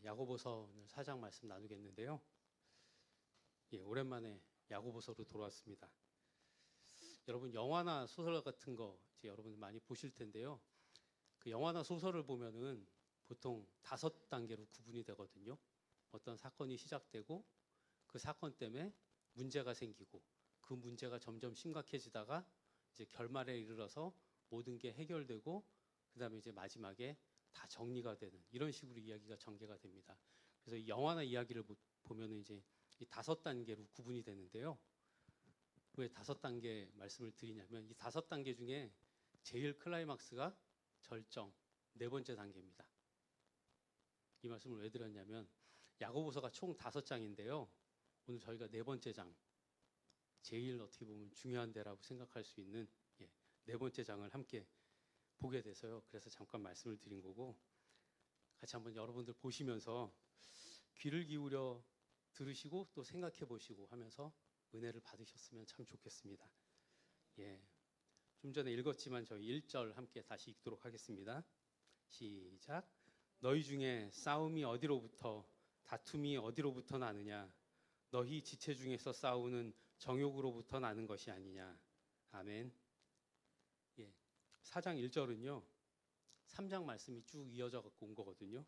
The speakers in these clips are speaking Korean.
야고보서 오늘 4장 말씀 나누겠는데요. 오랜만에 야고보서로 돌아왔습니다. 여러분 영화나 소설 같은 거 이제 여러분 많이 보실 텐데요. 그 영화나 소설을 보면은 보통 5단계로 구분이 되거든요. 어떤 사건이 시작되고 그 사건 때문에 문제가 생기고 그 문제가 점점 심각해지다가 이제 결말에 이르러서 모든 게 해결되고 그다음에 이제 마지막에 다 정리가 되는 이런 식으로 이야기가 전개가 됩니다. 그래서 이 영화나 이야기를 보면은 이제 이 5단계로 구분이 되는데요. 왜 5단계 말씀을 드리냐면 이 5단계 중에 제일 클라이막스가 절정, 4번째 단계입니다. 이 말씀을 왜 드렸냐면 야고보서가 총 5장인데요. 오늘 저희가 4번째 장, 제일 어떻게 보면 중요한 데라고 생각할 수 있는 4번째 장을 함께 보게 돼서요. 그래서 잠깐 말씀을 드린 거고 같이 한번 여러분들 보시면서 귀를 기울여 들으시고 또 생각해 보시고 하면서 은혜를 받으셨으면 참 좋겠습니다. 좀 전에 읽었지만 저희 1절 함께 다시 읽도록 하겠습니다. 시작. 너희 중에 싸움이 어디로부터 다툼이 어디로부터 나느냐? 너희 지체 중에서 싸우는 정욕으로부터 나는 것이 아니냐? 아멘. 4장 1절은요. 3장 말씀이 쭉 이어져 갖고 온 거거든요.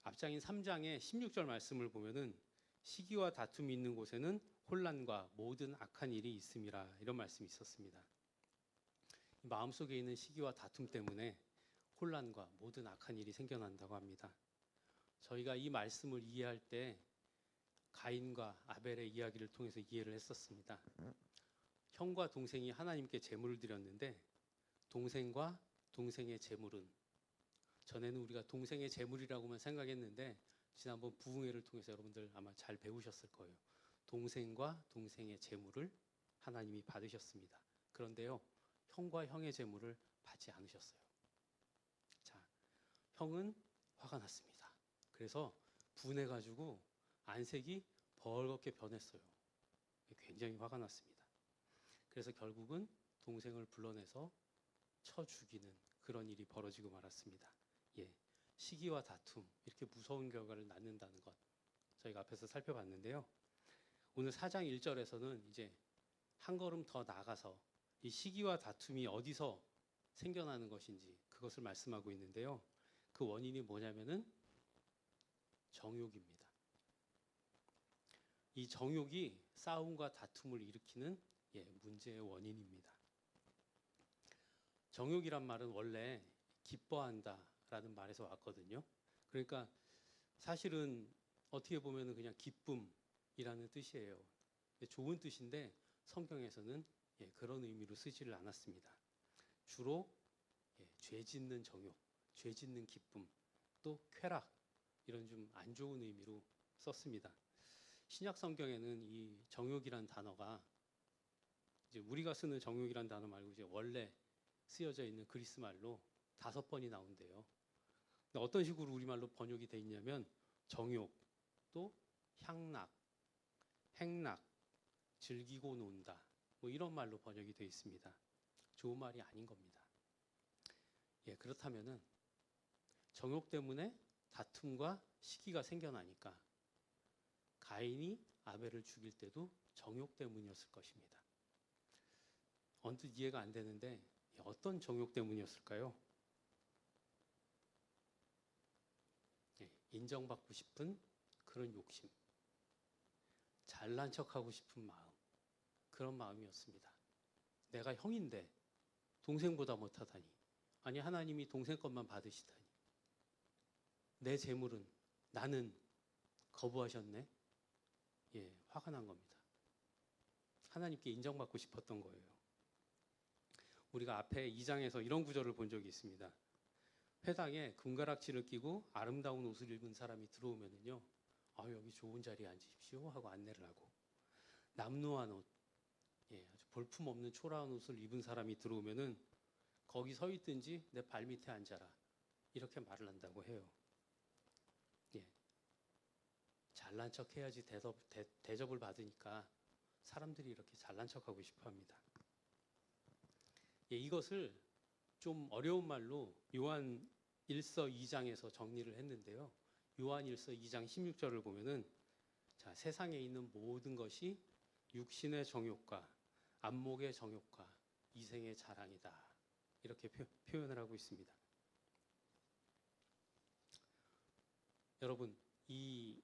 앞장인 3장의 16절 말씀을 보면은 시기와 다툼이 있는 곳에는 혼란과 모든 악한 일이 있음이라 이런 말씀이 있었습니다. 마음속에 있는 시기와 다툼 때문에 혼란과 모든 악한 일이 생겨난다고 합니다. 저희가 이 말씀을 이해할 때 가인과 아벨의 이야기를 통해서 이해를 했었습니다. 형과 동생이 하나님께 제물을 드렸는데 동생과 동생의 제물은 전에는 우리가 동생의 제물이라고만 생각했는데 지난번 부흥회를 통해서 여러분들 아마 잘 배우셨을 거예요. 동생과 동생의 제물을 하나님이 받으셨습니다. 그런데요, 형과 형의 제물을 받지 않으셨어요. 자, 형은 화가 났습니다. 그래서 분해가지고 안색이 벌겋게 변했어요. 굉장히 화가 났습니다. 그래서 결국은 동생을 불러내서 쳐 죽이는 그런 일이 벌어지고 말았습니다. 시기와 다툼 이렇게 무서운 결과를 낳는다는 것 저희가 앞에서 살펴봤는데요. 오늘 4장 1절에서는 이제 한 걸음 더 나아가서 이 시기와 다툼이 어디서 생겨나는 것인지 그것을 말씀하고 있는데요. 그 원인이 뭐냐면은 정욕입니다. 이 정욕이 싸움과 다툼을 일으키는 문제의 원인입니다. 정욕이란 말은 원래 기뻐한다라는 말에서 왔거든요. 그러니까 사실은 어떻게 보면 그냥 기쁨이라는 뜻이에요. 좋은 뜻인데 성경에서는 그런 의미로 쓰지를 않았습니다. 주로 죄 짓는 정욕, 죄 짓는 기쁨, 또 쾌락 이런 좀 안 좋은 의미로 썼습니다. 신약 성경에는 이 정욕이란 단어가 이제 우리가 쓰는 정욕이란 단어 말고 이제 원래 쓰여져 있는 그리스 말로 5번이 나온대요. 근데 어떤 식으로 우리말로 번역이 돼 있냐면 정욕, 또 향락, 행락, 즐기고 논다 뭐 이런 말로 번역이 돼 있습니다. 좋은 말이 아닌 겁니다. 그렇다면은 정욕 때문에 다툼과 시기가 생겨나니까 가인이 아벨을 죽일 때도 정욕 때문이었을 것입니다. 언뜻 이해가 안 되는데 어떤 정욕 때문이었을까요? 인정받고 싶은 그런 욕심, 잘난 척하고 싶은 마음, 그런 마음이었습니다. 내가 형인데 동생보다 못하다니, 아니 하나님이 동생 것만 받으시다니, 내 재물은 나는 거부하셨네. 화가 난 겁니다. 하나님께 인정받고 싶었던 거예요. 우리가 앞에 2장에서 이런 구절을 본 적이 있습니다. 회당에 금가락지를 끼고 아름다운 옷을 입은 사람이 들어오면은요, 여기 좋은 자리에 앉으십시오 하고 안내를 하고, 남루한 옷, 아주 볼품없는 초라한 옷을 입은 사람이 들어오면은 거기 서 있든지 내 발밑에 앉아라 이렇게 말을 한다고 해요. 잘난 척 해야지 대접을 받으니까 사람들이 이렇게 잘난 척하고 싶어 합니다. 이것을 좀 어려운 말로 요한 1서 2장에서 정리를 했는데요. 요한일서 2장 16절을 보면은 자, 세상에 있는 모든 것이 육신의 정욕과 안목의 정욕과 이생의 자랑이다. 이렇게 표현을 하고 있습니다. 여러분, 이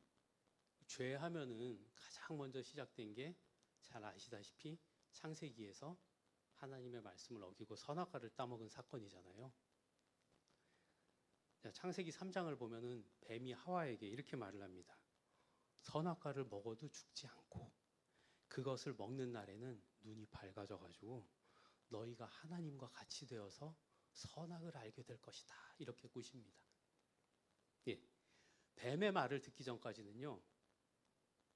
죄하면은 가장 먼저 시작된 게 잘 아시다시피 창세기에서 하나님의 말씀을 어기고 선악과를 따먹은 사건이잖아요. 창세기 3장을 보면은 뱀이 하와에게 이렇게 말을 합니다. 선악과를 먹어도 죽지 않고 그것을 먹는 날에는 눈이 밝아져 가지고 너희가 하나님과 같이 되어서 선악을 알게 될 것이다. 이렇게 꾸십니다. 예. 뱀의 말을 듣기 전까지는요.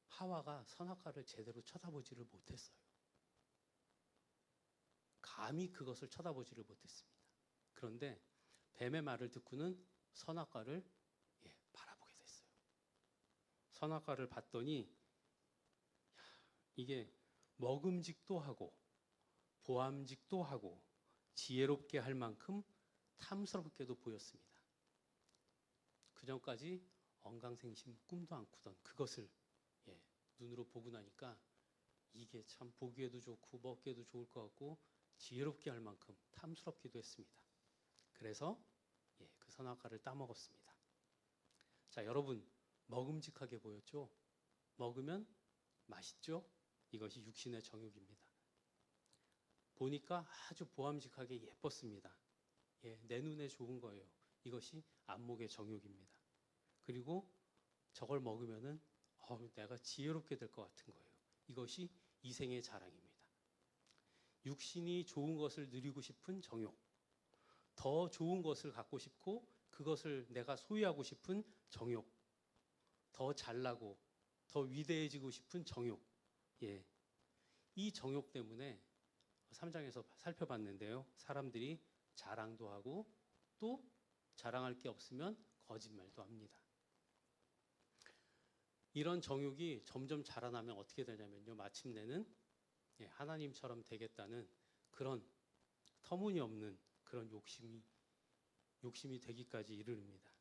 하와가 선악과를 제대로 쳐다보지를 못했어요. 감히 그것을 쳐다보지를 못했습니다. 그런데 뱀의 말을 듣고는 선악과를 바라보게 됐어요. 선악과를 봤더니 이게 먹음직도 하고 보암직도 하고 지혜롭게 할 만큼 탐스럽게도 보였습니다. 그전까지 언강생심 꿈도 안 꾸던 그것을 눈으로 보고 나니까 이게 참 보기에도 좋고 먹기에도 좋을 것 같고 지혜롭게 할 만큼 탐스럽기도 했습니다. 그래서 그 선악과를 따먹었습니다. 자, 여러분 먹음직하게 보였죠? 먹으면 맛있죠? 이것이 육신의 정욕입니다. 보니까 아주 보암직하게 예뻤습니다. 내 눈에 좋은 거예요. 이것이 안목의 정욕입니다. 그리고 저걸 먹으면은 내가 지혜롭게 될 것 같은 거예요. 이것이 이생의 자랑입니다. 육신이 좋은 것을 누리고 싶은 정욕, 더 좋은 것을 갖고 싶고 그것을 내가 소유하고 싶은 정욕, 더 잘나고 더 위대해지고 싶은 정욕. 이 정욕 때문에 3장에서 살펴봤는데요. 사람들이 자랑도 하고 또 자랑할 게 없으면 거짓말도 합니다. 이런 정욕이 점점 자라나면 어떻게 되냐면요. 마침내는 하나님처럼 되겠다는 그런 터무니없는 그런 욕심이 되기까지 이르릅니다.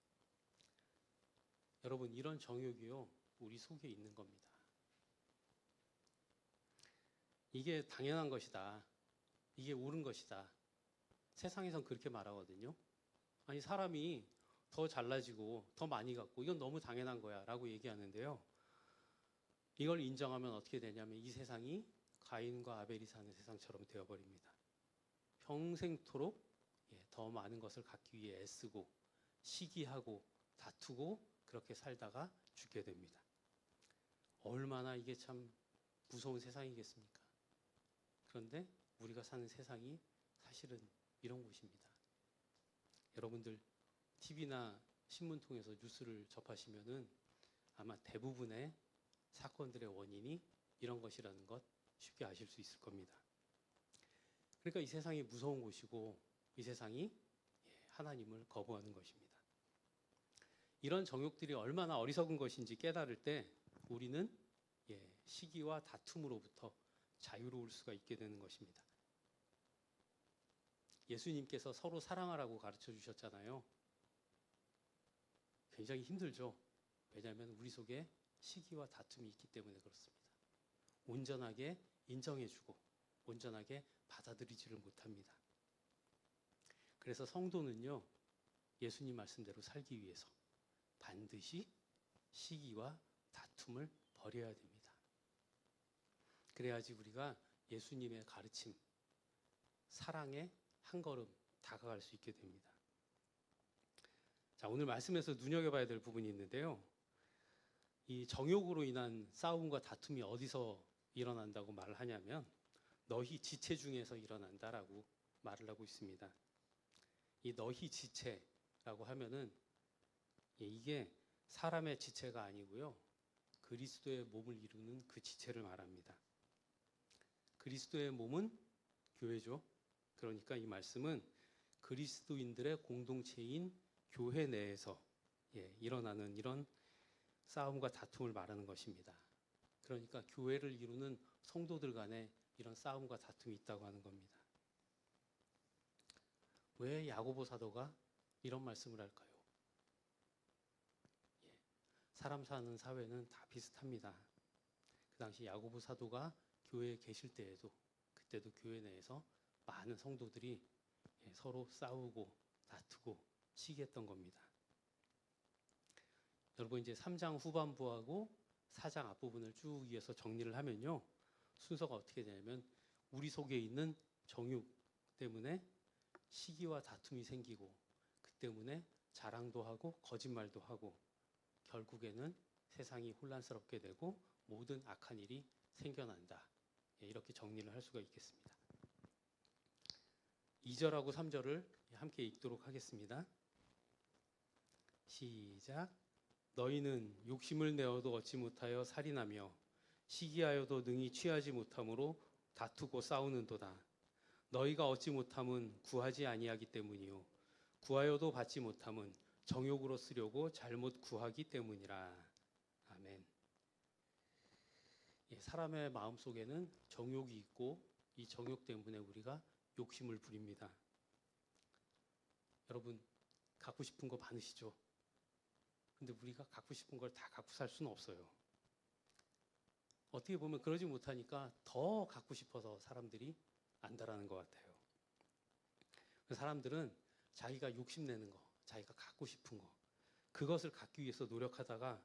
여러분, 이런 정욕이요. 우리 속에 있는 겁니다. 이게 당연한 것이다. 이게 옳은 것이다. 세상에선 그렇게 말하거든요. 아니, 사람이 더 잘나지고 더 많이 갖고 이건 너무 당연한 거야 라고 얘기하는데요. 이걸 인정하면 어떻게 되냐면 이 세상이 가인과 아벨이 사는 세상처럼 되어버립니다. 평생토록 더 많은 것을 갖기 위해 애쓰고 시기하고 다투고 그렇게 살다가 죽게 됩니다. 얼마나 이게 참 무서운 세상이겠습니까? 그런데 우리가 사는 세상이 사실은 이런 곳입니다. 여러분들 TV나 신문 통해서 뉴스를 접하시면은 아마 대부분의 사건들의 원인이 이런 것이라는 것 쉽게 아실 수 있을 겁니다. 그러니까 이 세상이 무서운 곳이고 이 세상이 하나님을 거부하는 것입니다. 이런 정욕들이 얼마나 어리석은 것인지 깨달을 때 우리는 시기와 다툼으로부터 자유로울 수가 있게 되는 것입니다. 예수님께서 서로 사랑하라고 가르쳐 주셨잖아요. 굉장히 힘들죠. 왜냐하면 우리 속에 시기와 다툼이 있기 때문에 그렇습니다. 온전하게 인정해주고 온전하게 받아들이지를 못합니다. 그래서 성도는요. 예수님 말씀대로 살기 위해서 반드시 시기와 다툼을 버려야 됩니다. 그래야지 우리가 예수님의 가르침, 사랑에 한 걸음 다가갈 수 있게 됩니다. 자, 오늘 말씀에서 눈여겨봐야 될 부분이 있는데요. 이 정욕으로 인한 싸움과 다툼이 어디서 일어난다고 말을 하냐면 너희 지체 중에서 일어난다라고 말을 하고 있습니다. 이 너희 지체라고 하면은 이게 사람의 지체가 아니고요. 그리스도의 몸을 이루는 그 지체를 말합니다. 그리스도의 몸은 교회죠. 그러니까 이 말씀은 그리스도인들의 공동체인 교회 내에서 일어나는 이런 싸움과 다툼을 말하는 것입니다. 그러니까 교회를 이루는 성도들 간에 이런 싸움과 다툼이 있다고 하는 겁니다. 왜 야고보 사도가 이런 말씀을 할까요? 사람 사는 사회는 다 비슷합니다. 그 당시 야고보 사도가 교회에 계실 때에도 그때도 교회 내에서 많은 성도들이 서로 싸우고 다투고 시기했던 겁니다. 여러분 이제 3장 후반부하고 4장 앞부분을 쭉 이어서 정리를 하면요. 순서가 어떻게 되냐면 우리 속에 있는 정욕 때문에 시기와 다툼이 생기고 그 때문에 자랑도 하고 거짓말도 하고 결국에는 세상이 혼란스럽게 되고 모든 악한 일이 생겨난다. 이렇게 정리를 할 수가 있겠습니다. 2절하고 3절을 함께 읽도록 하겠습니다. 시작. 너희는 욕심을 내어도 얻지 못하여 살인하며 시기하여도 능히 취하지 못함으로 다투고 싸우는도다. 너희가 얻지 못함은 구하지 아니하기 때문이요 구하여도 받지 못함은 정욕으로 쓰려고 잘못 구하기 때문이라. 아멘. 사람의 마음 속에는 정욕이 있고 이 정욕 때문에 우리가 욕심을 부립니다. 여러분 갖고 싶은 거 많으시죠? 근데 우리가 갖고 싶은 걸 다 갖고 살 수는 없어요. 어떻게 보면 그러지 못하니까 더 갖고 싶어서 사람들이 안다라는 것 같아요. 사람들은 자기가 욕심내는 거, 자기가 갖고 싶은 거, 그것을 갖기 위해서 노력하다가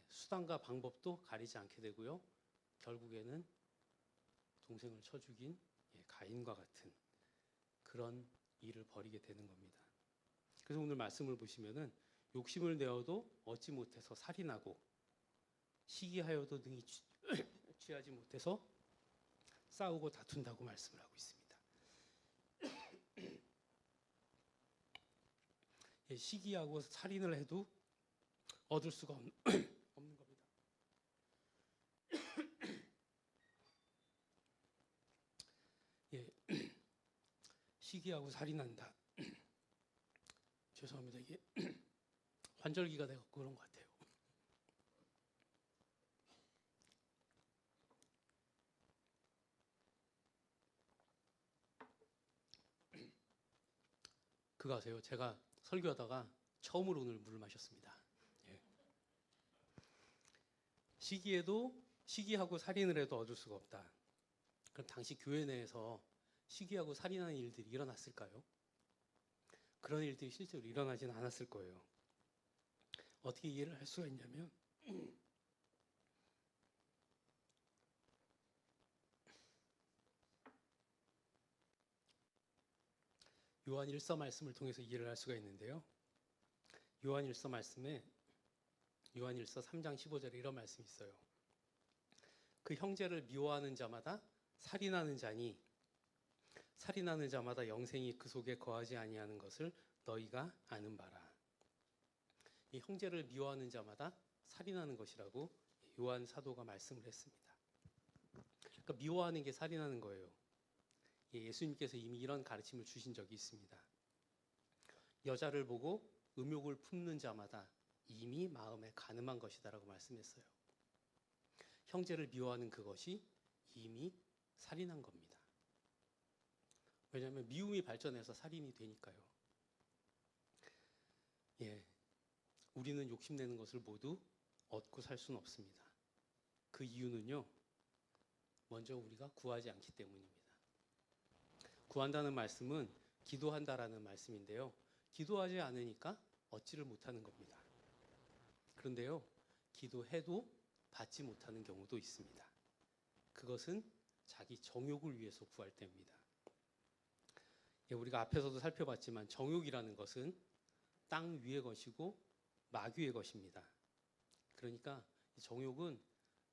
수단과 방법도 가리지 않게 되고요. 결국에는 동생을 쳐 죽인 가인과 같은 그런 일을 벌이게 되는 겁니다. 그래서 오늘 말씀을 보시면은 욕심을 내어도 얻지 못해서 살인하고 시기하여도 능히 취하지 못해서 싸우고 다툰다고 말씀을 하고 있습니다. 시기하고 살인을 해도 얻을 수가 없는 겁니다. 시기하고 살인한다. 죄송합니다. 이게 환절기가 돼갖고 그런 것 같아요. 그거 아세요? 제가 설교하다가 처음으로 오늘 물을 마셨습니다. 시기하고 살인을 해도 얻을 수가 없다. 그럼 당시 교회 내에서 시기하고 살인하는 일들이 일어났을까요? 그런 일들이 실제로 일어나지는 않았을 거예요. 어떻게 이해를 할 수가 있냐면 요한 1서 말씀을 통해서 이해를 할 수가 있는데요. 요한 1서 말씀에 요한 1서 3장 15절에 이런 말씀이 있어요. 그 형제를 미워하는 자마다 살인하는 자니 살인하는 자마다 영생이 그 속에 거하지 아니하는 것을 너희가 아는 바라. 이 형제를 미워하는 자마다 살인하는 것이라고 요한 사도가 말씀을 했습니다. 그러니까 미워하는 게 살인하는 거예요. 예수님께서 이미 이런 가르침을 주신 적이 있습니다. 여자를 보고 음욕을 품는 자마다 이미 마음에 간음한 것이다라고 말씀했어요. 형제를 미워하는 그것이 이미 살인한 겁니다. 왜냐하면 미움이 발전해서 살인이 되니까요. 우리는 욕심내는 것을 모두 얻고 살 수는 없습니다. 그 이유는요. 먼저 우리가 구하지 않기 때문입니다. 구한다는 말씀은 기도한다라는 말씀인데요. 기도하지 않으니까 얻지를 못하는 겁니다. 그런데요. 기도해도 받지 못하는 경우도 있습니다. 그것은 자기 정욕을 위해서 구할 때입니다. 우리가 앞에서도 살펴봤지만 정욕이라는 것은 땅 위의 것이고 마귀의 것입니다. 그러니까 정욕은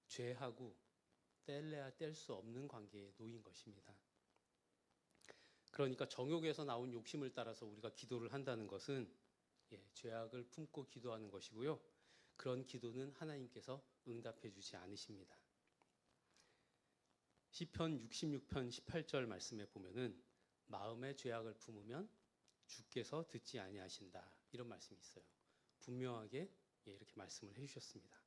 죄하고 뗄래야 뗄 수 없는 관계에 놓인 것입니다. 그러니까 정욕에서 나온 욕심을 따라서 우리가 기도를 한다는 것은 죄악을 품고 기도하는 것이고요. 그런 기도는 하나님께서 응답해 주지 않으십니다. 시편 66편 18절 말씀에 보면은 마음에 죄악을 품으면 주께서 듣지 아니하신다. 이런 말씀이 있어요. 분명하게 이렇게 말씀을 해주셨습니다.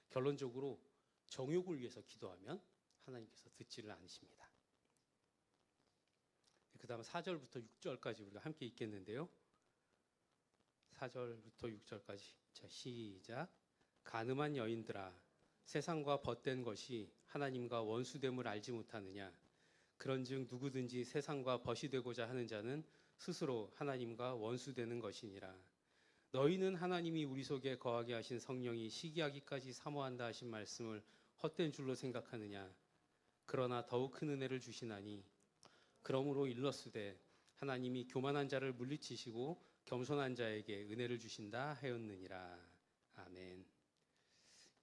결론적으로 정욕을 위해서 기도하면 하나님께서 듣지를 않으십니다. 그 다음 4절부터 6절까지 우리가 함께 읽겠는데요. 4절부터 6절까지 자 시작. 가늠한 여인들아, 세상과 벗된 것이 하나님과 원수됨을 알지 못하느냐? 그런즉 누구든지 세상과 벗이 되고자 하는 자는 스스로 하나님과 원수되는 것이니라. 너희는 하나님이 우리 속에 거하게 하신 성령이 시기하기까지 사모한다 하신 말씀을 헛된 줄로 생각하느냐? 그러나 더욱 큰 은혜를 주시나니 그러므로 일렀으되 하나님이 교만한 자를 물리치시고 겸손한 자에게 은혜를 주신다 하였느니라. 아멘.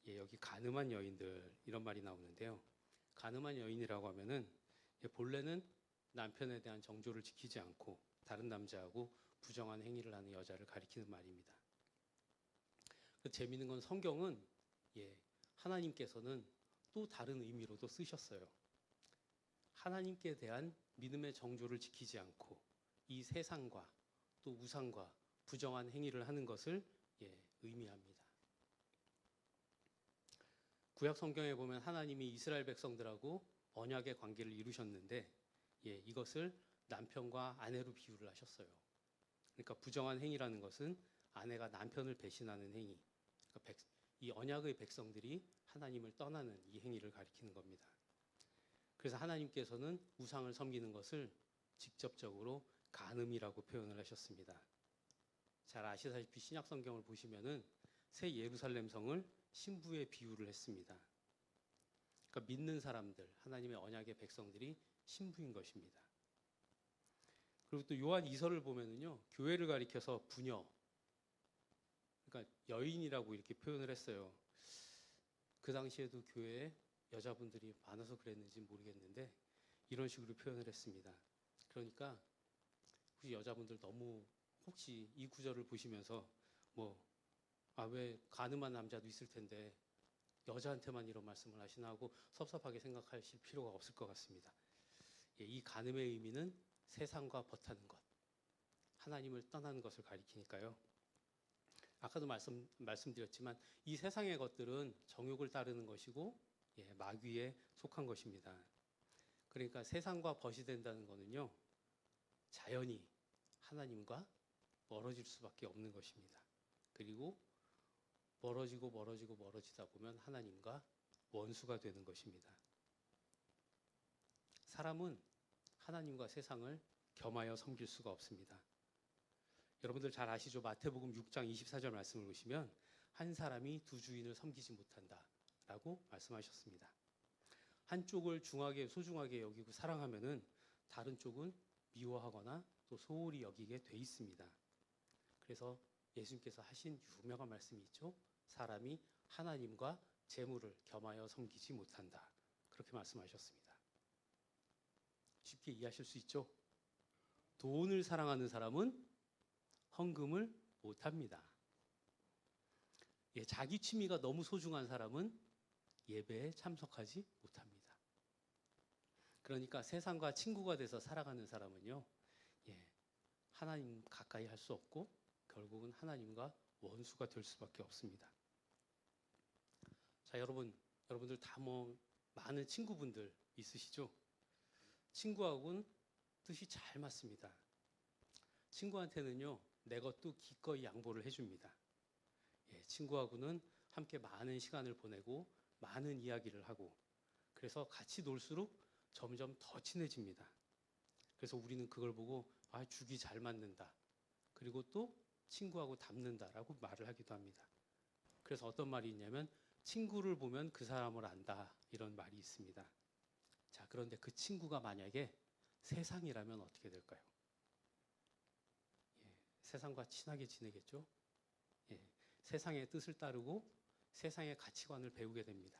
예, 여기 가늠한 여인들 이런 말이 나오는데요. 가늠한 여인이라고 하면은 본래는 남편에 대한 정조를 지키지 않고 다른 남자하고 부정한 행위를 하는 여자를 가리키는 말입니다. 재미있는 건 성경은 하나님께서는 또 다른 의미로도 쓰셨어요. 하나님께 대한 믿음의 정조를 지키지 않고 이 세상과 또 우상과 부정한 행위를 하는 것을 의미합니다. 구약 성경에 보면 하나님이 이스라엘 백성들하고 언약의 관계를 이루셨는데 이것을 남편과 아내로 비유를 하셨어요. 그러니까 부정한 행위라는 것은 아내가 남편을 배신하는 행위, 그러니까 이 언약의 백성들이 하나님을 떠나는 이 행위를 가리키는 겁니다. 그래서 하나님께서는 우상을 섬기는 것을 직접적으로 간음이라고 표현을 하셨습니다. 잘 아시다시피 신약 성경을 보시면은 새 예루살렘 성을 신부에 비유를 했습니다. 그러니까 믿는 사람들, 하나님의 언약의 백성들이 신부인 것입니다. 그리고 또 요한 2서를 보면은요, 교회를 가리켜서 부녀, 그러니까 여인이라고 이렇게 표현을 했어요. 그 당시에도 교회에 여자분들이 많아서 그랬는지 모르겠는데 이런 식으로 표현을 했습니다. 그러니까 혹시 여자분들 너무 혹시 이 구절을 보시면서 왜 가늠한 남자도 있을 텐데 여자한테만 이런 말씀을 하시나 하고 섭섭하게 생각하실 필요가 없을 것 같습니다. 이 간음의 의미는 세상과 벗하는 것, 하나님을 떠나는 것을 가리키니까요. 아까도 말씀드렸지만 이 세상의 것들은 정욕을 따르는 것이고 마귀에 속한 것입니다. 그러니까 세상과 벗이 된다는 것은요, 자연히 하나님과 멀어질 수밖에 없는 것입니다. 그리고 멀어지다 보면 하나님과 원수가 되는 것입니다. 사람은 하나님과 세상을 겸하여 섬길 수가 없습니다. 여러분들 잘 아시죠? 마태복음 6장 24절 말씀을 보시면 한 사람이 두 주인을 섬기지 못한다라고 말씀하셨습니다. 한쪽을 소중하게 여기고 사랑하면은 다른 쪽은 미워하거나 또 소홀히 여기게 돼 있습니다. 그래서 예수님께서 하신 유명한 말씀이 있죠. 사람이 하나님과 재물을 겸하여 섬기지 못한다. 그렇게 말씀하셨습니다. 쉽게 이해하실 수 있죠? 돈을 사랑하는 사람은 헌금을 못합니다. 자기 취미가 너무 소중한 사람은 예배에 참석하지 못합니다. 그러니까 세상과 친구가 돼서 살아가는 사람은요, 하나님 가까이 할 수 없고 결국은 하나님과 원수가 될 수밖에 없습니다. 자, 여러분들 다 많은 친구분들 있으시죠? 친구하고는 뜻이 잘 맞습니다. 친구한테는요, 내 것도 기꺼이 양보를 해줍니다. 친구하고는 함께 많은 시간을 보내고 많은 이야기를 하고 그래서 같이 놀수록 점점 더 친해집니다. 그래서 우리는 그걸 보고 죽이 잘 맞는다. 그리고 또 친구하고 닮는다라고 말을 하기도 합니다. 그래서 어떤 말이 있냐면 친구를 보면 그 사람을 안다 이런 말이 있습니다. 자, 그런데 그 친구가 만약에 세상이라면 어떻게 될까요? 세상과 친하게 지내겠죠? 세상의 뜻을 따르고 세상의 가치관을 배우게 됩니다.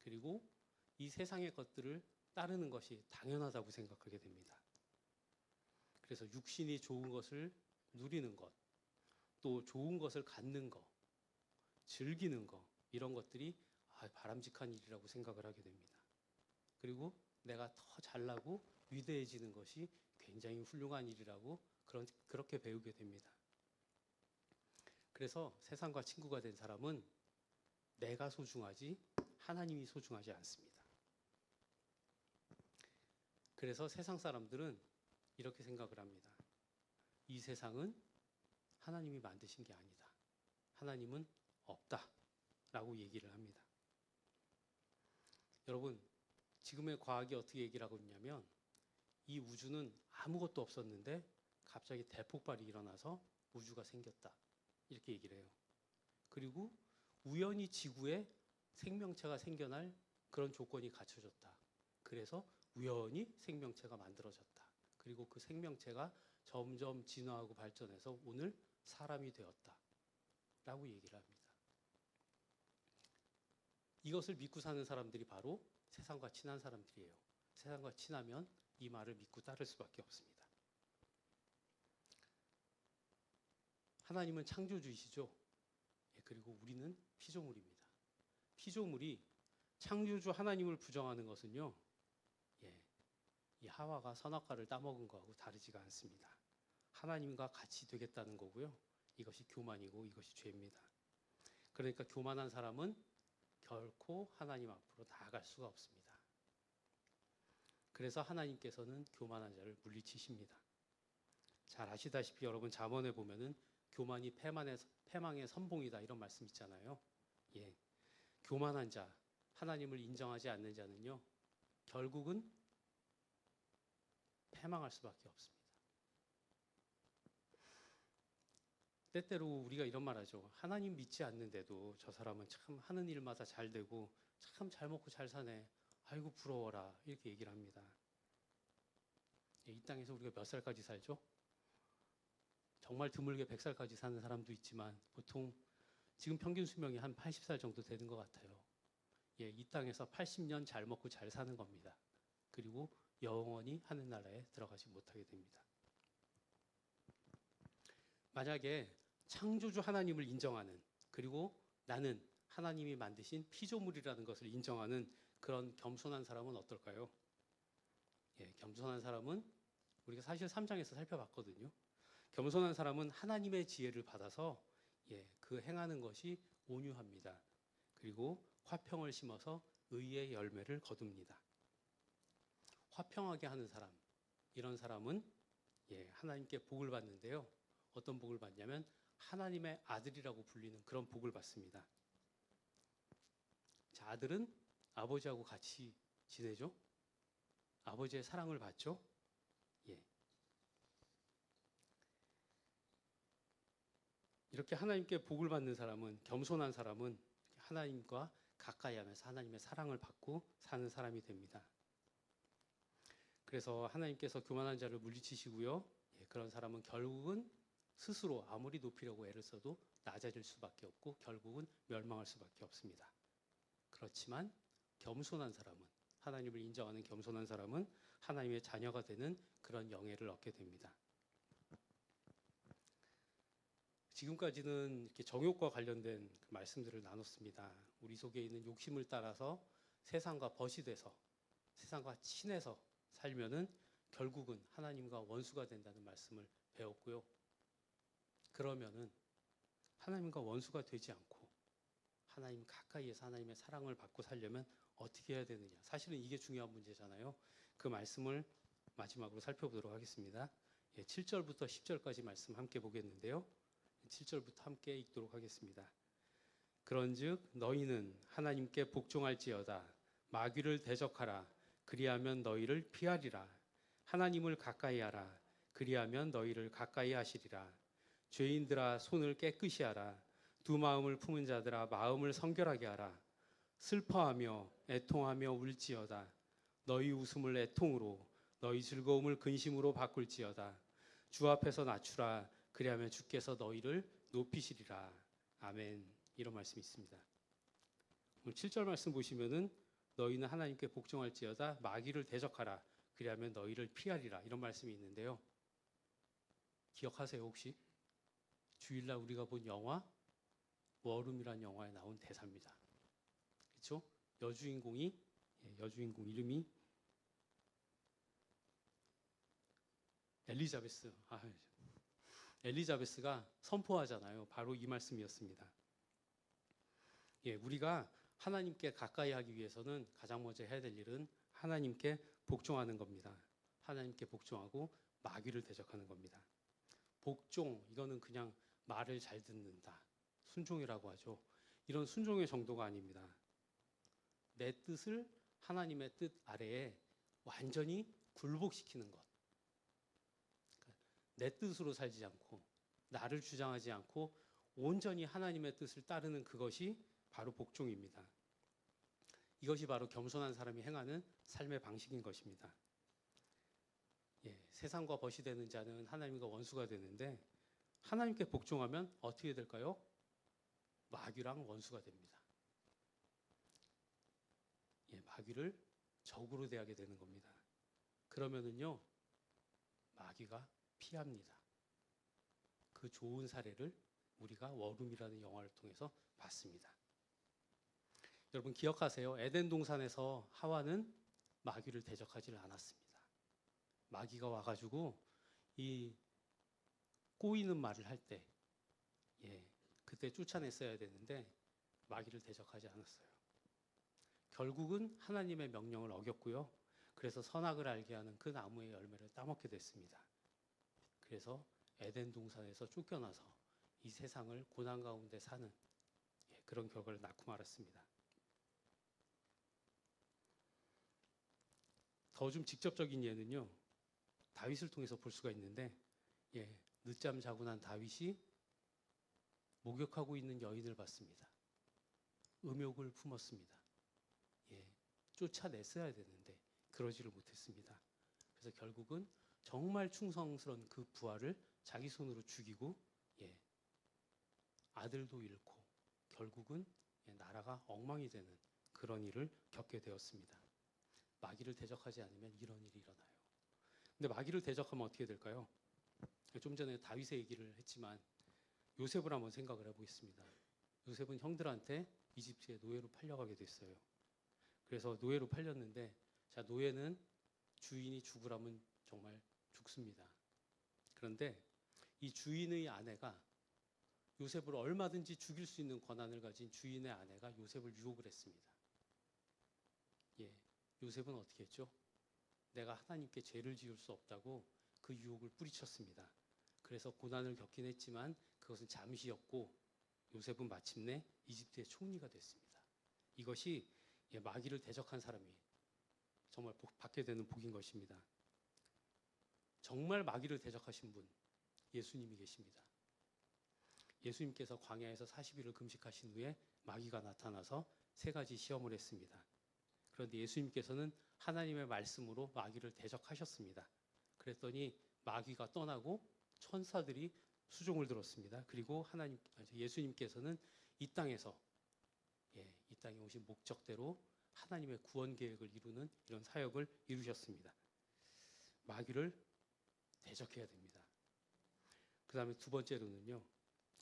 그리고 이 세상의 것들을 따르는 것이 당연하다고 생각하게 됩니다. 그래서 육신이 좋은 것을 누리는 것, 또 좋은 것을 갖는 것, 즐기는 것, 이런 것들이 바람직한 일이라고 생각을 하게 됩니다. 그리고 내가 더 잘나고 위대해지는 것이 굉장히 훌륭한 일이라고 그렇게 배우게 됩니다. 그래서 세상과 친구가 된 사람은 내가 소중하지 하나님이 소중하지 않습니다. 그래서 세상 사람들은 이렇게 생각을 합니다. 이 세상은 하나님이 만드신 게 아니다. 하나님은 없다라고 얘기를 합니다. 여러분, 지금의 과학이 어떻게 얘기를 하고 있냐면 이 우주는 아무것도 없었는데 갑자기 대폭발이 일어나서 우주가 생겼다. 이렇게 얘기를 해요. 그리고 우연히 지구에 생명체가 생겨날 그런 조건이 갖춰졌다. 그래서 우연히 생명체가 만들어졌다. 그리고 그 생명체가 점점 진화하고 발전해서 오늘 사람이 되었다. 라고 얘기를 합니다. 이것을 믿고 사는 사람들이 바로 세상과 친한 사람들이에요. 세상과 친하면 이 말을 믿고 따를 수밖에 없습니다. 하나님은 창조주이시죠. 그리고 우리는 피조물입니다. 피조물이 창조주 하나님을 부정하는 것은요, 이 하와가 선악과를 따먹은 거하고 다르지가 않습니다. 하나님과 같이 되겠다는 거고요. 이것이 교만이고 이것이 죄입니다. 그러니까 교만한 사람은 결코 하나님 앞으로 나아갈 수가 없습니다. 그래서 하나님께서는 교만한 자를 물리치십니다. 잘 아시다시피 여러분 잠언에 보면은 교만이 패망의 선봉이다 이런 말씀 있잖아요. 교만한 자, 하나님을 인정하지 않는 자는요, 결국은 패망할 수밖에 없습니다. 때때로 우리가 이런 말 하죠. 하나님 믿지 않는데도 저 사람은 참 하는 일마다 잘 되고 참 잘 먹고 잘 사네. 아이고 부러워라. 이렇게 얘기를 합니다. 이 땅에서 우리가 몇 살까지 살죠? 정말 드물게 100살까지 사는 사람도 있지만 보통 지금 평균 수명이 한 80살 정도 되는 것 같아요. 이 땅에서 80년 잘 먹고 잘 사는 겁니다. 그리고 영원히 하늘나라에 들어가지 못하게 됩니다. 만약에 창조주 하나님을 인정하는, 그리고 나는 하나님이 만드신 피조물이라는 것을 인정하는 그런 겸손한 사람은 어떨까요? 겸손한 사람은 우리가 사실 3장에서 살펴봤거든요. 겸손한 사람은 하나님의 지혜를 받아서 그 행하는 것이 온유합니다. 그리고 화평을 심어서 의의 열매를 거둡니다. 화평하게 하는 사람, 이런 사람은 하나님께 복을 받는데요. 어떤 복을 받냐면 하나님의 아들이라고 불리는 그런 복을 받습니다. 자, 아들은 아버지하고 같이 지내죠. 아버지의 사랑을 받죠. 이렇게 하나님께 복을 받는 사람은, 겸손한 사람은 하나님과 가까이 하면서 하나님의 사랑을 받고 사는 사람이 됩니다. 그래서 하나님께서 교만한 자를 물리치시고요. 그런 사람은 결국은 스스로 아무리 높이려고 애를 써도 낮아질 수밖에 없고 결국은 멸망할 수밖에 없습니다. 그렇지만 겸손한 사람은, 하나님을 인정하는 겸손한 사람은 하나님의 자녀가 되는 그런 영예를 얻게 됩니다. 지금까지는 이렇게 정욕과 관련된 말씀들을 나눴습니다. 우리 속에 있는 욕심을 따라서 세상과 벗이 돼서 세상과 친해서 살면은 결국은 하나님과 원수가 된다는 말씀을 배웠고요. 그러면은 하나님과 원수가 되지 않고 하나님 가까이에서 하나님의 사랑을 받고 살려면 어떻게 해야 되느냐. 사실은 이게 중요한 문제잖아요. 그 말씀을 마지막으로 살펴보도록 하겠습니다. 7절부터 10절까지 말씀 함께 보겠는데요. 7절부터 함께 읽도록 하겠습니다. 그런즉 너희는 하나님께 복종할지어다. 마귀를 대적하라. 그리하면 너희를 피하리라. 하나님을 가까이 하라. 그리하면 너희를 가까이 하시리라. 죄인들아 손을 깨끗이 하라. 두 마음을 품은 자들아 마음을 성결하게 하라. 슬퍼하며 애통하며 울지어다. 너희 웃음을 애통으로 너희 즐거움을 근심으로 바꿀지어다. 주 앞에서 낮추라. 그리하면 주께서 너희를 높이시리라. 아멘. 이런 말씀이 있습니다. 오늘 7절 말씀 보시면은 너희는 하나님께 복종할지어다. 마귀를 대적하라. 그리하면 너희를 피하리라. 이런 말씀이 있는데요. 기억하세요 혹시? 주일날 우리가 본 영화 워룸이라는 영화에 나온 대사입니다. 그렇죠? 여주인공 이름이 엘리자베스가 선포하잖아요. 바로 이 말씀이었습니다. 우리가 하나님께 가까이 하기 위해서는 가장 먼저 해야 될 일은 하나님께 복종하는 겁니다. 하나님께 복종하고 마귀를 대적하는 겁니다. 복종, 이거는 그냥 말을 잘 듣는다. 순종이라고 하죠. 이런 순종의 정도가 아닙니다. 내 뜻을 하나님의 뜻 아래에 완전히 굴복시키는 것. 내 뜻으로 살지 않고 나를 주장하지 않고 온전히 하나님의 뜻을 따르는 그것이 바로 복종입니다. 이것이 바로 겸손한 사람이 행하는 삶의 방식인 것입니다. 세상과 벗이 되는 자는 하나님과 원수가 되는데 하나님께 복종하면 어떻게 될까요? 마귀랑 원수가 됩니다. 마귀를 적으로 대하게 되는 겁니다. 그러면은요, 마귀가 피합니다. 그 좋은 사례를 우리가 워룸이라는 영화를 통해서 봤습니다. 여러분 기억하세요. 에덴 동산에서 하와는 마귀를 대적하지를 않았습니다. 마귀가 와가지고 이 꼬이는 말을 할 때, 그때 쫓아냈어야 되는데 마귀를 대적하지 않았어요. 결국은 하나님의 명령을 어겼고요. 그래서 선악을 알게 하는 그 나무의 열매를 따먹게 됐습니다. 그래서 에덴 동산에서 쫓겨나서 이 세상을 고난 가운데 사는 그런 결과를 낳고 말았습니다. 더 좀 직접적인 예는요, 다윗을 통해서 볼 수가 있는데, 늦잠 자고 난 다윗이 목욕하고 있는 여인을 봤습니다. 음욕을 품었습니다. 쫓아냈어야 되는데 그러지를 못했습니다. 그래서 결국은 정말 충성스러운 그 부하를 자기 손으로 죽이고 아들도 잃고 결국은 나라가 엉망이 되는 그런 일을 겪게 되었습니다. 마귀를 대적하지 않으면 이런 일이 일어나요. 근데 마귀를 대적하면 어떻게 될까요? 좀 전에 다윗의 얘기를 했지만 요셉을 한번 생각을 해보겠습니다. 요셉은 형들한테 이집트의 노예로 팔려가게 됐어요. 그래서 노예로 팔렸는데, 자, 노예는 주인이 죽으라면 정말 죽습니다. 그런데 이 주인의 아내가 요셉을 얼마든지 죽일 수 있는 권한을 가진 주인의 아내가 요셉을 유혹을 했습니다. 요셉은 어떻게 했죠? 내가 하나님께 죄를 지을 수 없다고 그 유혹을 뿌리쳤습니다. 그래서 고난을 겪긴 했지만 그것은 잠시였고 요셉은 마침내 이집트의 총리가 됐습니다. 이것이 마귀를 대적한 사람이 정말 받게 되는 복인 것입니다. 정말 마귀를 대적하신 분, 예수님이 계십니다. 예수님께서 광야에서 40일을 금식하신 후에 마귀가 나타나서 3가지 시험을 했습니다. 그런데 예수님께서는 하나님의 말씀으로 마귀를 대적하셨습니다. 그랬더니 마귀가 떠나고 천사들이 수종을 들었습니다. 그리고 예수님께서는 이 땅에서 이 땅에 오신 목적대로 하나님의 구원 계획을 이루는 이런 사역을 이루셨습니다. 마귀를 대적해야 됩니다. 그 다음에 2번째로는요,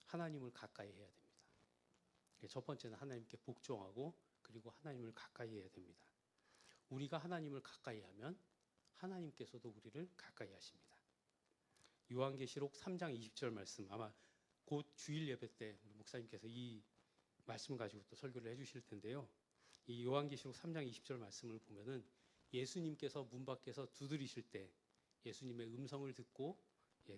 하나님을 가까이 해야 됩니다. 첫 번째는 하나님께 복종하고 그리고 하나님을 가까이 해야 됩니다. 우리가 하나님을 가까이 하면 하나님께서도 우리를 가까이 하십니다. 요한계시록 3장 20절 말씀, 아마 곧 주일 예배 때 우리 목사님께서 이 말씀을 가지고 또 설교를 해주실 텐데요. 이 요한계시록 3장 20절 말씀을 보면은 예수님께서 문 밖에서 두드리실 때 예수님의 음성을 듣고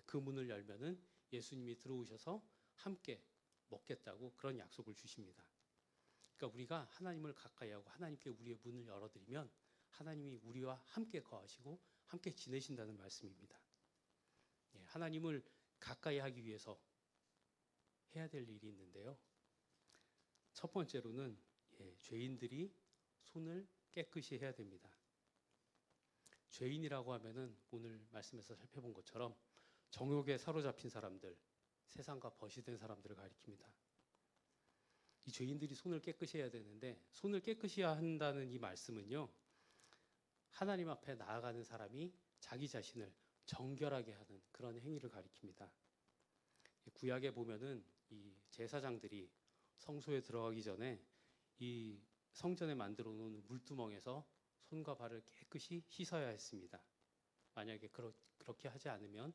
그 문을 열면은 예수님이 들어오셔서 함께 먹겠다고 그런 약속을 주십니다. 그러니까 우리가 하나님을 가까이 하고 하나님께 우리의 문을 열어드리면 하나님이 우리와 함께 거하시고 함께 지내신다는 말씀입니다. 하나님을 가까이 하기 위해서 해야 될 일이 있는데요. 첫 번째로는 죄인들이 손을 깨끗이 해야 됩니다. 죄인이라고 하면은 오늘 말씀에서 살펴본 것처럼 정욕에 사로잡힌 사람들, 세상과 벗이 된 사람들을 가리킵니다. 이 죄인들이 손을 깨끗이 해야 되는데 손을 깨끗이 한다는 이 말씀은요, 하나님 앞에 나아가는 사람이 자기 자신을 정결하게 하는 그런 행위를 가리킵니다. 구약에 보면은 이 제사장들이 성소에 들어가기 전에 이 성전에 만들어 놓은 물두멍에서 손과 발을 깨끗이 씻어야 했습니다. 만약에 그렇게 하지 않으면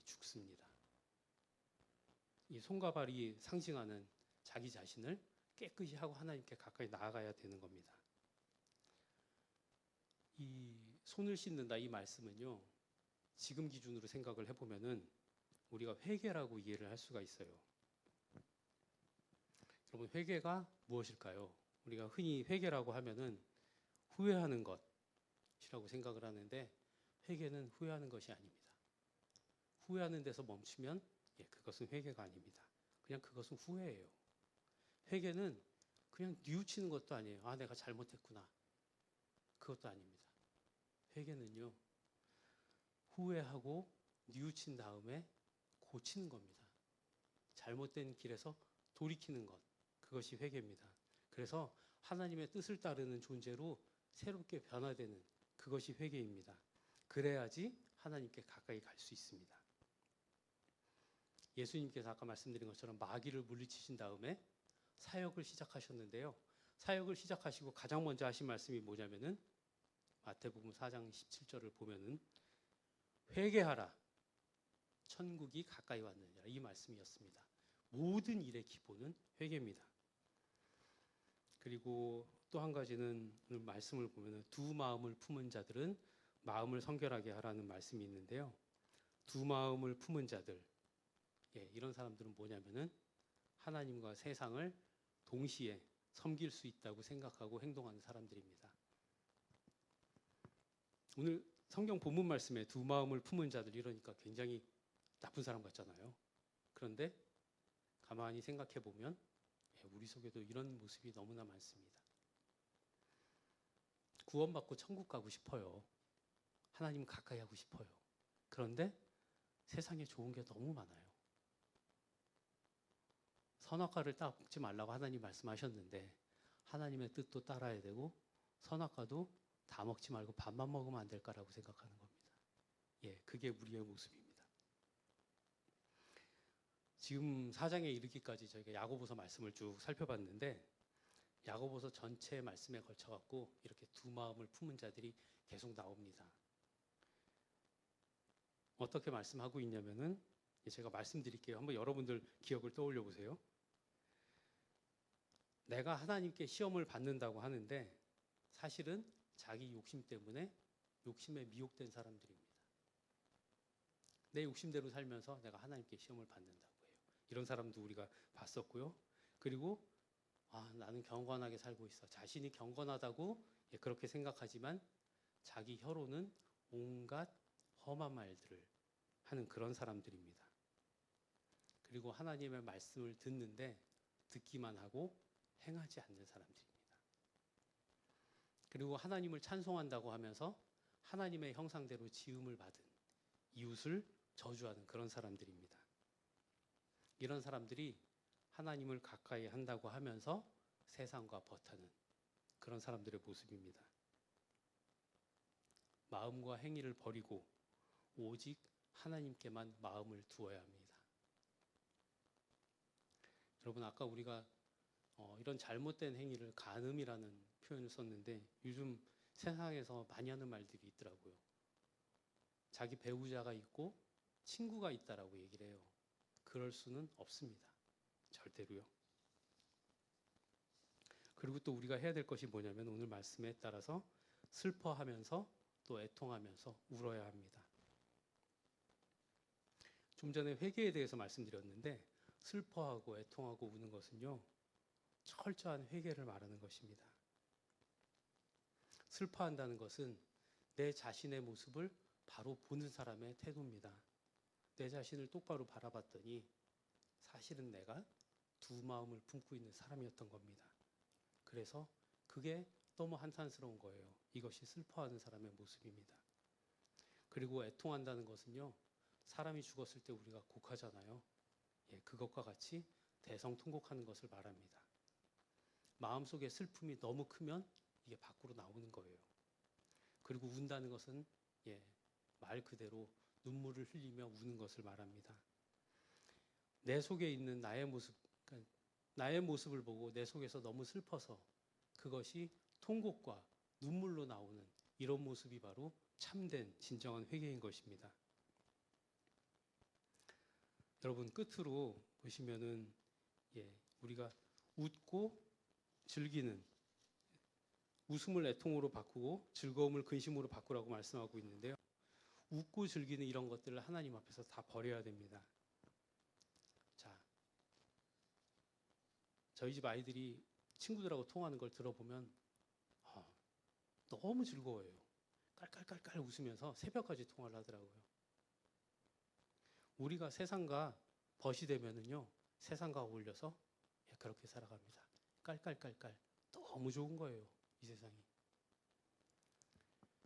죽습니다. 이 손과 발이 상징하는 자기 자신을 깨끗이 하고 하나님께 가까이 나아가야 되는 겁니다. 이 손을 씻는다 이 말씀은요, 지금 기준으로 생각을 해보면은 우리가 회개라고 이해를 할 수가 있어요. 여러분, 회개가 무엇일까요? 우리가 흔히 회개라고 하면은 후회하는 것이라고 생각을 하는데, 회개는 후회하는 것이 아닙니다. 후회하는 데서 멈추면 그것은 회개가 아닙니다. 그냥 그것은 후회예요. 회개는 그냥 뉘우치는 것도 아니에요. 아, 내가 잘못했구나. 그것도 아닙니다. 회개는요, 후회하고 뉘우친 다음에 고치는 겁니다. 잘못된 길에서 돌이키는 것, 그것이 회개입니다. 그래서 하나님의 뜻을 따르는 존재로 새롭게 변화되는 그것이 회개입니다. 그래야지 하나님께 가까이 갈 수 있습니다. 예수님께서 아까 말씀드린 것처럼 마귀를 물리치신 다음에 사역을 시작하셨는데요. 사역을 시작하시고 가장 먼저 하신 말씀이 뭐냐면은 마태복음 4장 17절을 보면은 회개하라, 천국이 가까이 왔느니라, 이 말씀이었습니다. 모든 일의 기본은 회개입니다. 그리고 또 한 가지는 오늘 말씀을 보면은 두 마음을 품은 자들은 마음을 성결하게 하라는 말씀이 있는데요. 두 마음을 품은 자들, 이런 사람들은 뭐냐면은 하나님과 세상을 동시에 섬길 수 있다고 생각하고 행동하는 사람들입니다. 오늘 성경 본문 말씀에 두 마음을 품은 자들, 이러니까 굉장히 나쁜 사람 같잖아요. 그런데 가만히 생각해 보면 우리 속에도 이런 모습이 너무나 많습니다. 구원받고 천국 가고 싶어요. 하나님 가까이 하고 싶어요. 그런데 세상에 좋은 게 너무 많아요. 선악과를 따먹지 말라고 하나님 말씀하셨는데 하나님의 뜻도 따라야 되고 선악과도 다 먹지 말고 밥만 먹으면 안 될까라고 생각하는 겁니다. 그게 우리의 모습입니다. 지금 4장에 이르기까지 저희가 야고보서 말씀을 쭉 살펴봤는데 야고보서 전체 말씀에 걸쳐갖고 이렇게 두 마음을 품은 자들이 계속 나옵니다. 어떻게 말씀하고 있냐면은 제가 말씀드릴게요. 한번 여러분들 기억을 떠올려 보세요. 내가 하나님께 시험을 받는다고 하는데 사실은 자기 욕심 때문에 욕심에 미혹된 사람들입니다. 내 욕심대로 살면서 내가 하나님께 시험을 받는다고 해요. 이런 사람도 우리가 봤었고요. 그리고 나는 경건하게 살고 있어. 자신이 경건하다고 그렇게 생각하지만 자기 혀로는 온갖 험한 말들을 하는 그런 사람들입니다. 그리고 하나님의 말씀을 듣는데 듣기만 하고 행하지 않는 사람들입니다. 그리고 하나님을 찬송한다고 하면서 하나님의 형상대로 지음을 받은 이웃을 저주하는 그런 사람들입니다. 이런 사람들이 하나님을 가까이 한다고 하면서 세상과 버타는 그런 사람들의 모습입니다. 마음과 행위를 버리고 오직 하나님께만 마음을 두어야 합니다. 여러분, 아까 우리가 이런 잘못된 행위를 간음이라는 표현을 썼는데 요즘 세상에서 많이 하는 말들이 있더라고요. 자기 배우자가 있고 친구가 있다라고 얘기를 해요. 그럴 수는 없습니다. 절대로요. 그리고 또 우리가 해야 될 것이 뭐냐면 오늘 말씀에 따라서 슬퍼하면서 또 애통하면서 울어야 합니다. 좀 전에 회개에 대해서 말씀드렸는데 슬퍼하고 애통하고 우는 것은요, 철저한 회개를 말하는 것입니다. 슬퍼한다는 것은 내 자신의 모습을 바로 보는 사람의 태도입니다. 내 자신을 똑바로 바라봤더니 사실은 내가 두 마음을 품고 있는 사람이었던 겁니다. 그래서 그게 너무 한탄스러운 거예요. 이것이 슬퍼하는 사람의 모습입니다. 그리고 애통한다는 것은요, 사람이 죽었을 때 우리가 곡하잖아요. 그것과 같이 대성통곡하는 것을 말합니다. 마음속에 슬픔이 너무 크면 이게 밖으로 나오는 거예요. 그리고 운다는 것은 말 그대로 눈물을 흘리며 우는 것을 말합니다. 내 속에 있는 나의 모습, 그러니까 나의 모습을 보고 내 속에서 너무 슬퍼서 그것이 통곡과 눈물로 나오는 이런 모습이 바로 참된 진정한 회개인 것입니다. 여러분, 끝으로 보시면은 우리가 웃고 즐기는, 웃음을 애통으로 바꾸고 즐거움을 근심으로 바꾸라고 말씀하고 있는데요. 웃고 즐기는 이런 것들을 하나님 앞에서 다 버려야 됩니다. 자, 저희 집 아이들이 친구들하고 통하는 걸 들어보면 너무 즐거워요. 깔깔깔깔 웃으면서 새벽까지 통화를 하더라고요. 우리가 세상과 벗이 되면은요, 세상과 어울려서 그렇게 살아갑니다. 깔깔깔깔 너무 좋은 거예요, 이 세상이.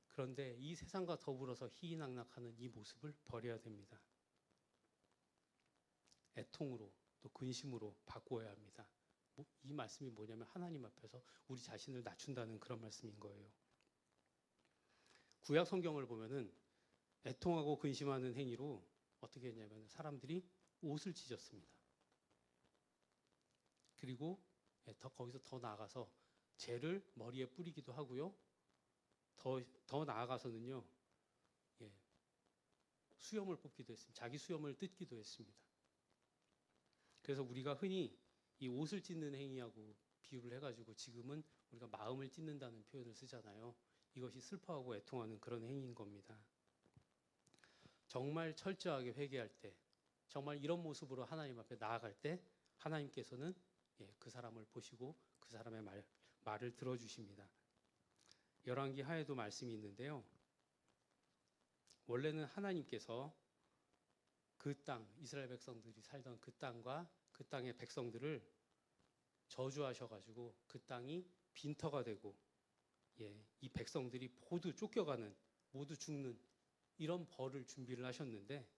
그런데 이 세상과 더불어서 희희낙낙하는 이 모습을 버려야 됩니다. 애통으로 또 근심으로 바꾸어야 합니다. 이 말씀이 뭐냐면 하나님 앞에서 우리 자신을 낮춘다는 그런 말씀인 거예요. 구약 성경을 보면은 애통하고 근심하는 행위로 어떻게 했냐면 사람들이 옷을 찢었습니다. 그리고 거기서 더 나아가서 재를 머리에 뿌리기도 하고요. 더 나아가서는요, 수염을 뽑기도 했습니다. 자기 수염을 뜯기도 했습니다. 그래서 우리가 흔히 이 옷을 찢는 행위하고 비유를 해가지고 지금은 우리가 마음을 찢는다는 표현을 쓰잖아요. 이것이 슬퍼하고 애통하는 그런 행위인 겁니다. 정말 철저하게 회개할 때, 정말 이런 모습으로 하나님 앞에 나아갈 때 하나님께서는 그 사람을 보시고 그 사람의 말을 들어주십니다. 열왕기 하에도 말씀이 있는데요. 원래는 하나님께서 그 땅, 이스라엘 백성들이 살던 그 땅과 그 땅의 백성들을 저주하셔가지고 그 땅이 빈터가 되고 이 백성들이 모두 쫓겨가는, 모두 죽는 이런 벌을 준비를 하셨는데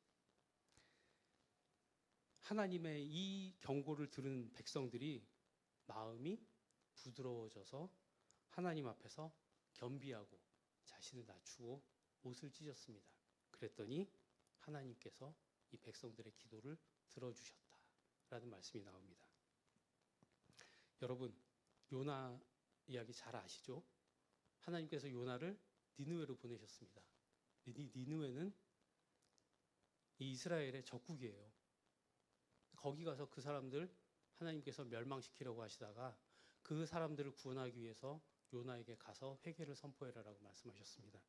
하나님의 이 경고를 들은 백성들이 마음이 부드러워져서 하나님 앞에서 겸비하고 자신을 낮추고 옷을 찢었습니다. 그랬더니 하나님께서 이 백성들의 기도를 들어주셨다라는 말씀이 나옵니다. 여러분, 요나 이야기 잘 아시죠? 하나님께서 요나를 니느웨로 보내셨습니다. 니느웨는 이 이스라엘의 적국이에요. 거기 가서 그 사람들 하나님께서 멸망시키려고 하시다가 그 사람들을 구원하기 위해서 요나에게 가서 회개를 선포해라라고 말씀하셨습니다.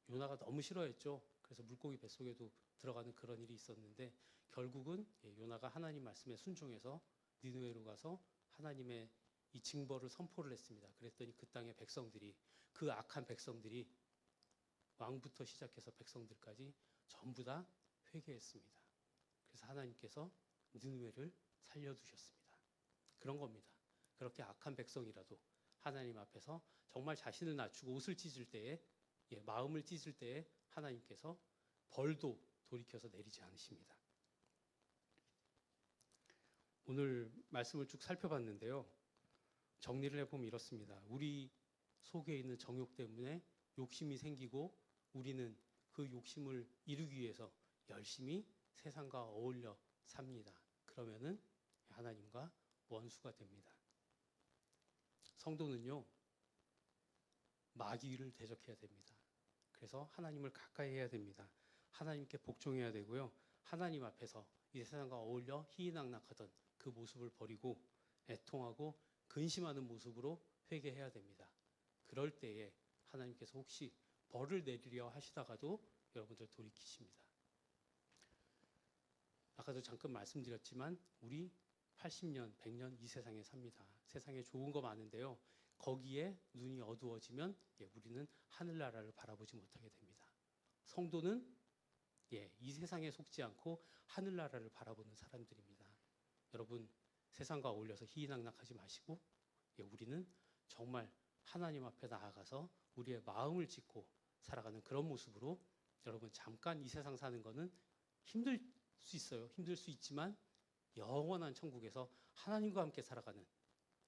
요나가 너무 싫어했죠. 그래서 물고기 뱃속에도 들어가는 그런 일이 있었는데 결국은 요나가 하나님 말씀에 순종해서 니느웨로 가서 하나님의 이 징벌을 선포를 했습니다. 그랬더니 그 땅의 백성들이, 그 악한 백성들이 왕부터 시작해서 백성들까지 전부 다 회개했습니다. 그래서 하나님께서 니느웨를 살려두셨습니다. 그런 겁니다. 그렇게 악한 백성이라도 하나님 앞에서 정말 자신을 낮추고 옷을 찢을 때에, 마음을 찢을 때에 하나님께서 벌도 돌이켜서 내리지 않으십니다. 오늘 말씀을 쭉 살펴봤는데요. 정리를 해보면 이렇습니다. 우리 속에 있는 정욕 때문에 욕심이 생기고 우리는 그 욕심을 이루기 위해서 열심히 세상과 어울려 삽니다. 그러면은 하나님과 원수가 됩니다. 성도는요, 마귀를 대적해야 됩니다. 그래서 하나님을 가까이 해야 됩니다. 하나님께 복종해야 되고요. 하나님 앞에서 이 세상과 어울려 희희낙낙하던 그 모습을 버리고 애통하고 근심하는 모습으로 회개해야 됩니다. 그럴 때에 하나님께서 혹시 벌을 내리려 하시다가도 여러분들 돌이키십니다. 아까도 잠깐 말씀드렸지만 우리 80년, 100년 이 세상에 삽니다. 세상에 좋은 거 많은데요. 거기에 눈이 어두워지면 우리는 하늘나라를 바라보지 못하게 됩니다. 성도는 이 세상에 속지 않고 하늘나라를 바라보는 사람들입니다. 여러분, 세상과 어울려서 희희낙낙하지 마시고 우리는 정말 하나님 앞에 나아가서 우리의 마음을 찢고 살아가는 그런 모습으로 여러분 잠깐 이 세상 사는 거는 힘들 수 있어요. 힘들 수 있지만 영원한 천국에서 하나님과 함께 살아가는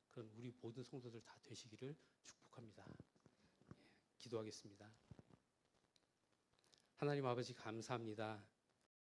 그런 우리 모든 성도들 다 되시기를 축복합니다. 기도하겠습니다. 하나님 아버지 감사합니다.